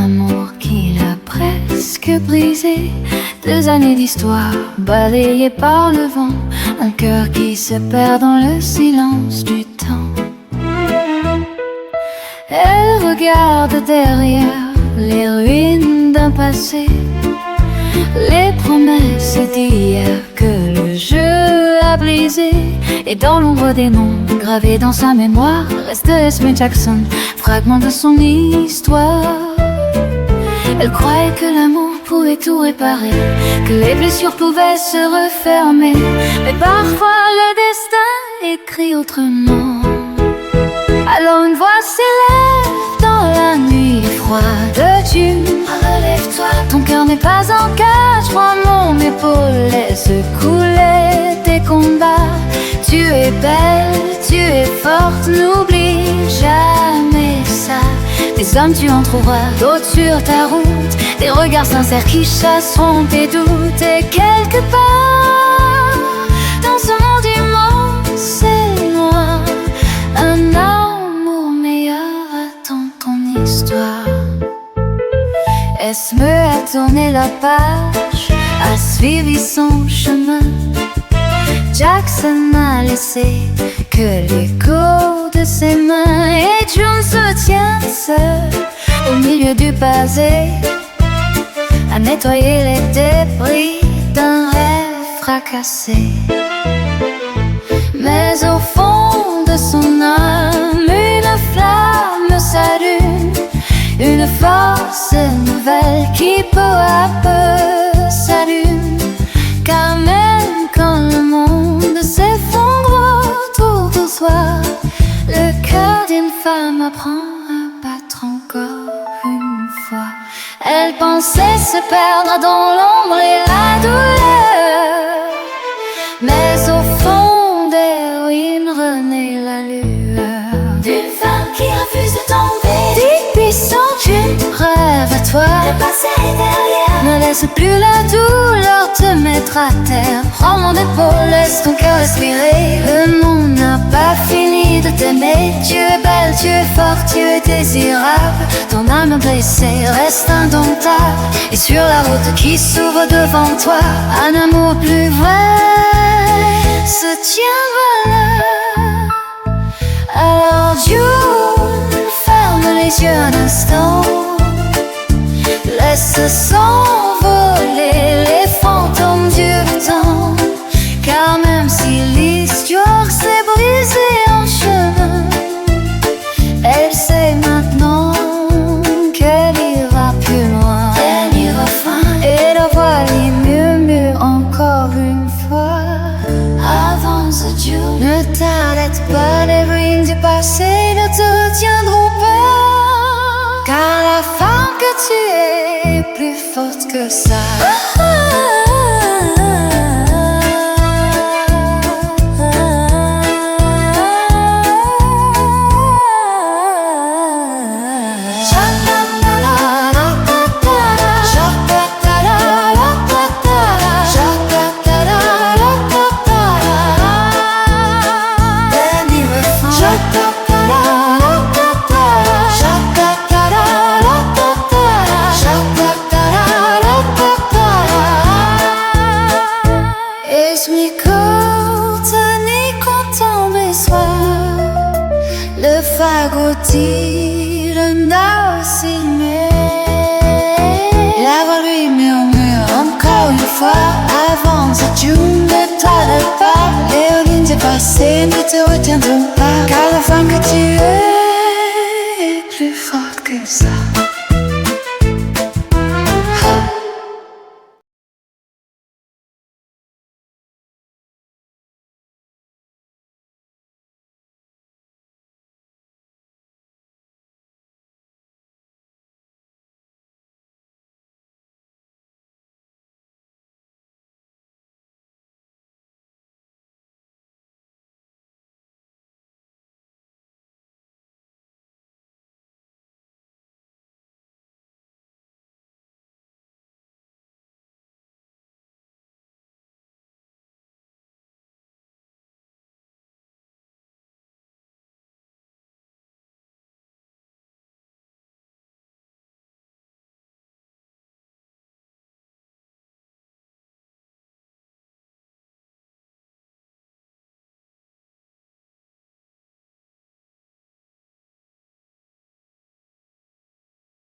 amour qu'il a presque brisé. 2 années d'histoire balayées par le vent, un cœur qui se perd dans le silence du temps. Elle regarde derrière les ruines d'un passé, les promesses d'hier que le jeu a brisé. Et dans l'ombre des noms gravés dans sa mémoire reste Esme Jackson, fragment de son histoire. Elle croyait que l'amour pouvait tout réparer, que les blessures pouvaient se refermer. Mais parfois le destin écrit autrement. Alors une voix s'élève dans la nuit froide. Tu relève-toi, ton cœur n'est pas en cage. Prends mon épaule, laisse couler tes combats. Tu es belle, tu es forte, n'oublie jamais ça. Des hommes tu en trouveras, d'autres sur ta route, des regards sincères qui chasseront tes doutes. Et quelque part dans ce monde immense et loin, un amour meilleur attend ton histoire. Esme a tourné la page, a suivi son chemin. Jackson n'a laissé que l'écho de ses mains. Et June se tient seul au milieu du passé, à nettoyer les débris d'un rêve fracassé. Mais au fond de son âme, une flamme s'allume, une force nouvelle qui peu à peu s'allume. Car même quand le monde s'effondre autour de soi, le cœur d'une femme apprend à battre encore une fois. Elle pensait se perdre dans l'ombre et la douleur, mais au fond des ruines renaît la lueur d'une femme qui refuse de tomber. Dis puissant, tu rêves à toi, le passé est derrière. Ne laisse plus la douleur te mettre à terre. Prends mon épaule, laisse ton cœur respirer. Le monde n'a pas fini de t'aimer. Tu es belle, tu es forte, tu es désirable. Ton âme blessée reste indomptable. Et sur la route qui s'ouvre devant toi, un amour plus vrai se tiendra là. Alors June, ferme les yeux un instant, laisse s'envoler les fantômes du temps. Car même si l'histoire s'est brisée en chemin, elle sait maintenant qu'elle ira plus loin. Elle ira fin, et la voix lui murmure encore une fois. Avance June, ne t'arrête pas, les ruines du passé ne te retiendront pas. Car la femme que tu es plus forte que ça. Le fagot tire un silmé. La voix lui murmure encore une fois. Avance June, ne t'arrête pas. Les ruines du passé ne te retiendront pas. Car la femme que tu es plus forte que ça.